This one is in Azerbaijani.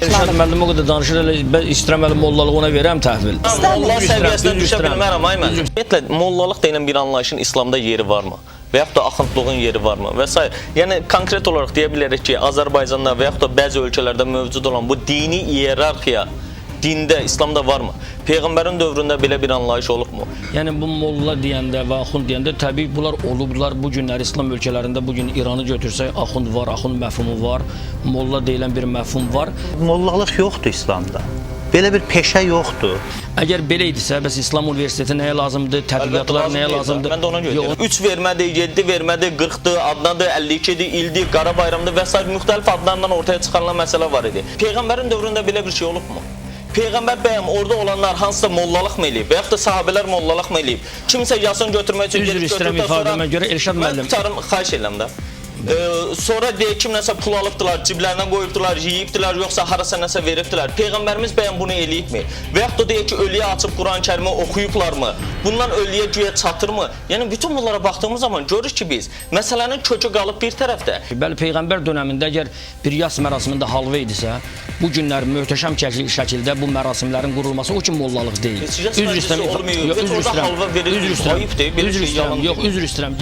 Elşad müəllim o qədər danışır, elə istəyirəm elə mollalıq ona verəm təhvil. Molla səviyyəsinə düşə bilmərəm ay mən. Ümumiyyətlə, mollalıq deyilən bir anlayışın İslamda yeri varmı? Və yaxud da axındlığın yeri varmı? Və s. Yəni, konkret olaraq deyə bilərik ki, Azərbaycanda və yaxud da bəzi ölkələrdə mövcud olan bu dini iyerarxiya dində, İslamda varmı? Peyğəmbərin dövründə belə bir anlayış olubmu? Yəni bu molla deyəndə və axund deyəndə təbii bunlar olublar. Bu günlər İslam ölkələrində bu gün İranı götürsək, axund var, axund məfhumu var, molla deyilən bir məfhum var. Mollalıq yoxdur İslamda. Belə bir peşə yoxdur. Əgər belə idisə, bəs İslam Universiteti nəyə lazımdır, tədqiqatlar nəyə lazımdır? Mən də ona görə deyirəm. 3 vermədir, 7 vermədir, 40-dır, adnadır, 52-dir, ildir, qara bayramdır və s. müxtəlif adlarla ortaya çıxarılan məsələ var idi. Peyğəmbərin dövründə belə bir şey olubmu? Peyğəmbər bəyəm orada olanlar hansısa mollalıq mı eləyib və yaxud da sahabələr mollalıq mı eləyib? Kimsə yasın götürmək üçün Üzr istəyirəm ifadəmə görə Elşad müəllim. Mən xahiş edirəm də. Sonra deyək kim nəsə pul alıbdılar, ciblərinə qoyubdular, yeyibdilər, yoxsa harasa nəsə veribdilər. Peyğəmbərimiz bəyəm bunu eləyibmi? Və yaxud da deyək ki, ölüyə açıb Quran-Kərimi oxuyublarmı? Bundan ölüyə güyə çatırmı? Yəni bütün bunlara baxdığımız zaman görürük ki biz məsələnin kökü qalıb bir tərəfdə. Bəli, Peyğəmbər dönəmində əgər bir yas mərasimində halva idisə, bu günlər möhtəşəm şəkildə bu mərasimlərin qurulması o ki mollalıq deyil. Üzr istəyirəm. Orada halva verilir, ayıbdır, belə şey yalan. Yox, üzr istəyirəm.